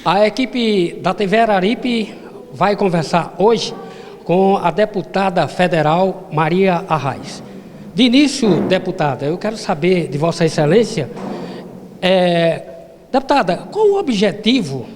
A equipe da TV Araripe vai conversar hoje com a deputada federal Maria Arraes. De início, deputada, eu quero saber de Vossa Excelência, deputada, qual o objetivo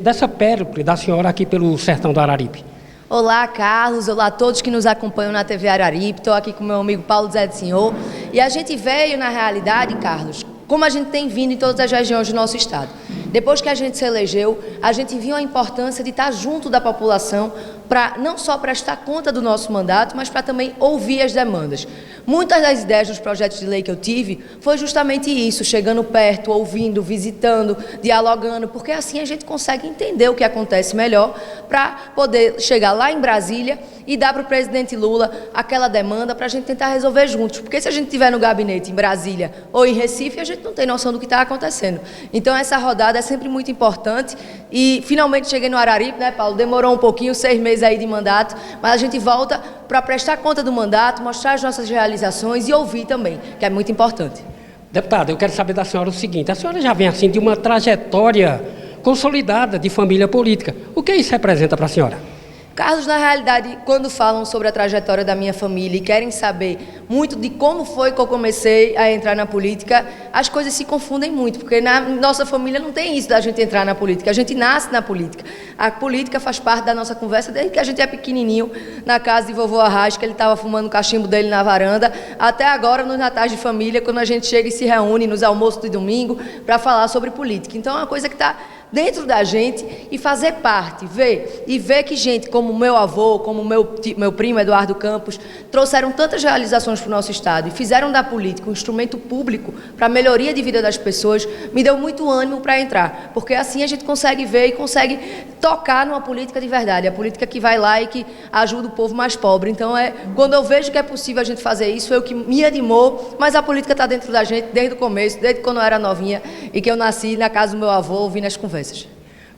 dessa périplo da senhora aqui pelo sertão do Araripe? Olá, Carlos. Olá a todos que nos acompanham na TV Araripe. Estou aqui com meu amigo Paulo Zé de Senhor. E a gente veio, na realidade, Carlos, como a gente tem vindo em todas as regiões do nosso estado. Depois que a gente se elegeu, a gente viu a importância de estar junto da população para não só prestar conta do nosso mandato, mas para também ouvir as demandas. Muitas das ideias dos projetos de lei que eu tive foi justamente isso, chegando perto, ouvindo, visitando, dialogando, porque assim a gente consegue entender o que acontece melhor para poder chegar lá em Brasília e dar para o presidente Lula aquela demanda para a gente tentar resolver juntos. Porque se a gente estiver no gabinete em Brasília ou em Recife, a gente não tem noção do que está acontecendo. Então essa rodada é sempre muito importante e finalmente cheguei no Araripe, né, Paulo? Demorou um pouquinho, 6 meses aí de mandato, mas a gente volta para prestar conta do mandato, mostrar as nossas realizações e ouvir também, que é muito importante. Deputada, eu quero saber da senhora o seguinte, a senhora já vem assim de uma trajetória consolidada de família política. O que isso representa para a senhora? Carlos, na realidade, quando falam sobre a trajetória da minha família e querem saber muito de como foi que eu comecei a entrar na política, as coisas se confundem muito, porque na nossa família não tem isso da gente entrar na política, a gente nasce na política. A política faz parte da nossa conversa desde que a gente é pequenininho, na casa de vovô Arraes, que ele estava fumando o cachimbo dele na varanda, até agora nos natais de família, quando a gente chega e se reúne nos almoços de domingo para falar sobre política. Então é uma coisa que está dentro da gente e fazer parte, ver que gente como meu avô, como meu primo Eduardo Campos, trouxeram tantas realizações para o nosso estado e fizeram da política um instrumento público para a melhoria de vida das pessoas, me deu muito ânimo para entrar, porque assim a gente consegue ver e consegue tocar numa política de verdade, a política que vai lá e que ajuda o povo mais pobre. Então quando eu vejo que é possível a gente fazer isso, foi o que me animou, mas a política está dentro da gente desde o começo, desde quando eu era novinha e que eu nasci na casa do meu avô, ouvindo as conversas.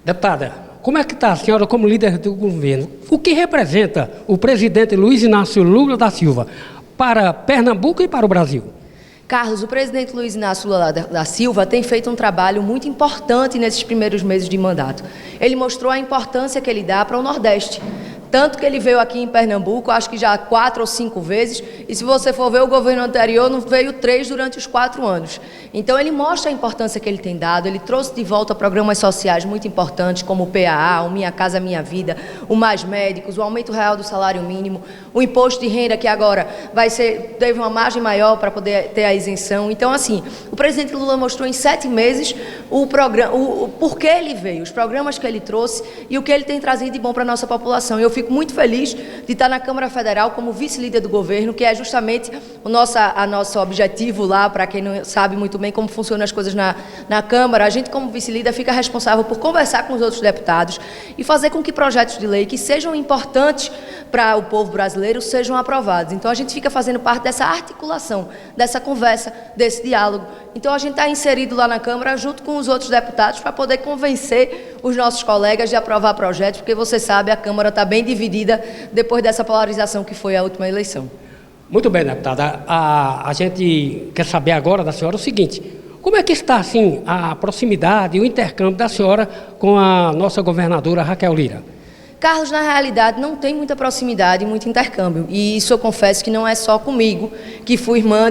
Deputada, como é que está a senhora como líder do governo? O que representa o presidente Luiz Inácio Lula da Silva para Pernambuco e para o Brasil? Carlos, o presidente Luiz Inácio Lula da Silva tem feito um trabalho muito importante nesses primeiros meses de mandato. Ele mostrou a importância que ele dá para o Nordeste. Tanto que ele veio aqui em Pernambuco, acho que já 4 ou 5 vezes, e se você for ver o governo anterior, não veio 3 durante os 4 anos. Então ele mostra a importância que ele tem dado, ele trouxe de volta programas sociais muito importantes, como o PAA, o Minha Casa Minha Vida, o Mais Médicos, o aumento real do salário mínimo, o imposto de renda que agora teve uma margem maior para poder ter a isenção. Então assim, o presidente Lula mostrou em 7 meses o porquê ele veio, os programas que ele trouxe e o que ele tem trazido de bom para a nossa população. Eu fico muito feliz de estar na Câmara Federal como vice-líder do governo, que é justamente o nosso objetivo lá, para quem não sabe muito bem como funcionam as coisas na Câmara. A gente, como vice-líder, fica responsável por conversar com os outros deputados e fazer com que projetos de lei que sejam importantes para o povo brasileiro sejam aprovados. Então, a gente fica fazendo parte dessa articulação, dessa conversa, desse diálogo. Então, a gente está inserido lá na Câmara junto com os outros deputados para poder convencer os nossos colegas de aprovar projetos, porque você sabe, a Câmara está bem dividida depois dessa polarização que foi a última eleição. Muito bem, deputada. A gente quer saber agora da senhora o seguinte: como é que está assim a proximidade e o intercâmbio da senhora com a nossa governadora Raquel Lira? Carlos, na realidade, não tem muita proximidade e muito intercâmbio. E isso eu confesso que não é só comigo, que sou irmã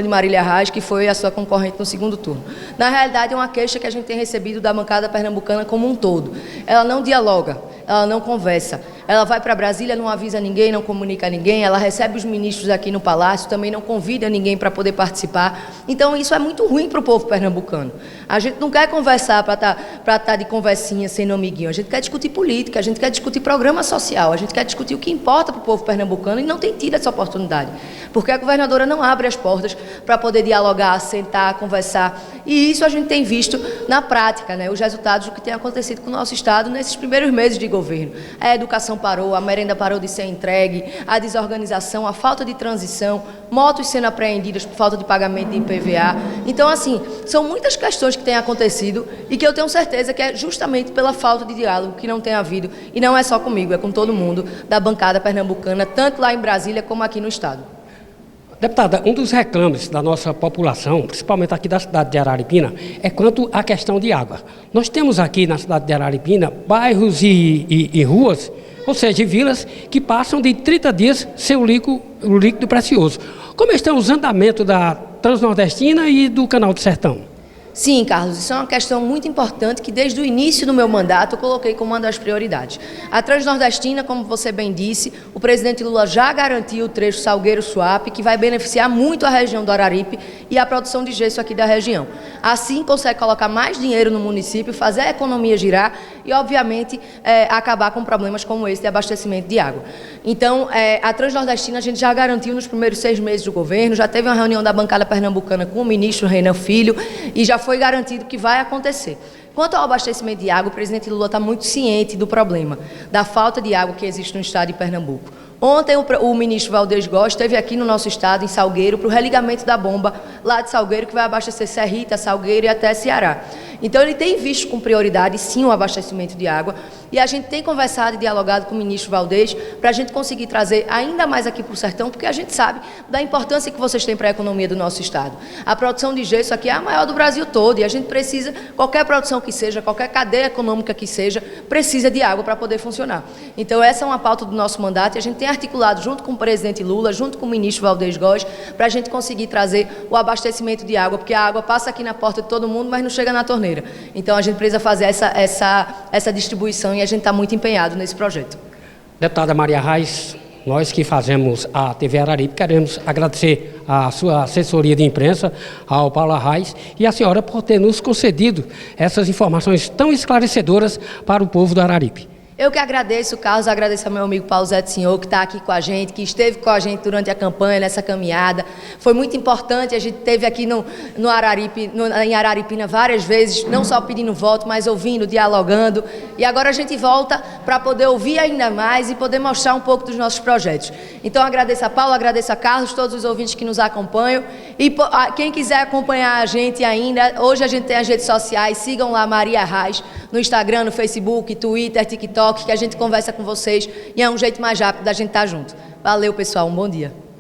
de Marília Arraes, que foi a sua concorrente no segundo turno. Na realidade, é uma queixa que a gente tem recebido da bancada pernambucana como um todo. Ela não dialoga, ela não conversa. Ela vai para Brasília, não avisa ninguém, não comunica a ninguém, ela recebe os ministros aqui no Palácio, também não convida ninguém para poder participar. Então, isso é muito ruim para o povo pernambucano. A gente não quer conversar para estar de conversinha, sendo amiguinho. A gente quer discutir política, a gente quer discutir programa social, a gente quer discutir o que importa para o povo pernambucano e não tem tido essa oportunidade. Porque a governadora não abre as portas para poder dialogar, sentar, conversar. E isso a gente tem visto na prática, né? Os resultados do que tem acontecido com o nosso Estado nesses primeiros meses de governo. A educação parou, a merenda parou de ser entregue, a desorganização, a falta de transição, motos sendo apreendidas por falta de pagamento de IPVA. Então, assim, são muitas questões que têm acontecido e que eu tenho certeza que é justamente pela falta de diálogo que não tem havido. E não é só comigo, é com todo mundo da bancada pernambucana, tanto lá em Brasília como aqui no Estado. Deputada, um dos reclames da nossa população, principalmente aqui da cidade de Araripina, é quanto à questão de água. Nós temos aqui na cidade de Araripina bairros e ruas, ou seja, vilas, que passam de 30 dias sem o líquido precioso. Como estão os andamentos da Transnordestina e do Canal do Sertão? Sim, Carlos, isso é uma questão muito importante que desde o início do meu mandato eu coloquei como uma das prioridades. A Transnordestina, como você bem disse, o presidente Lula já garantiu o trecho Salgueiro-Suape, que vai beneficiar muito a região do Araripe e a produção de gesso aqui da região. Assim consegue colocar mais dinheiro no município, fazer a economia girar e, obviamente, acabar com problemas como esse de abastecimento de água. Então, a Transnordestina a gente já garantiu nos primeiros 6 meses do governo, já teve uma reunião da bancada pernambucana com o ministro Renan Filho e já foi garantido que vai acontecer. Quanto ao abastecimento de água, o presidente Lula está muito ciente do problema, da falta de água que existe no estado de Pernambuco. Ontem o ministro Valdez Góes esteve aqui no nosso estado, em Salgueiro, para o religamento da bomba lá de Salgueiro, que vai abastecer Serrita, Salgueiro e até Ceará. Então ele tem visto com prioridade, sim, o abastecimento de água e a gente tem conversado e dialogado com o ministro Valdez para a gente conseguir trazer ainda mais aqui para o sertão, porque a gente sabe da importância que vocês têm para a economia do nosso estado. A produção de gesso aqui é a maior do Brasil todo e a gente precisa, qualquer produção que seja, qualquer cadeia econômica que seja, precisa de água para poder funcionar. Então essa é uma pauta do nosso mandato e a gente tem articulado junto com o presidente Lula, junto com o ministro Valdez Góes, para a gente conseguir trazer o abastecimento de água, porque a água passa aqui na porta de todo mundo, mas não chega na torneira. Então a gente precisa fazer essa distribuição e a gente está muito empenhado nesse projeto. Deputada Maria Arraes, nós que fazemos a TV Araripe queremos agradecer a sua assessoria de imprensa, ao Paulo Arraes, e a senhora por ter nos concedido essas informações tão esclarecedoras para o povo do Araripe. Eu que agradeço, Carlos, agradeço ao meu amigo Paulo Zé do Senhor, que está aqui com a gente, que esteve com a gente durante a campanha, nessa caminhada. Foi muito importante, a gente esteve aqui em Araripina várias vezes, não só pedindo voto, mas ouvindo, dialogando. E agora a gente volta para poder ouvir ainda mais e poder mostrar um pouco dos nossos projetos. Então agradeço a Paulo, agradeço a Carlos, todos os ouvintes que nos acompanham. E quem quiser acompanhar a gente ainda, hoje a gente tem as redes sociais, sigam lá Maria Arraes, no Instagram, no Facebook, Twitter, TikTok, que a gente conversa com vocês e é um jeito mais rápido da gente estar junto. Valeu, pessoal, um bom dia.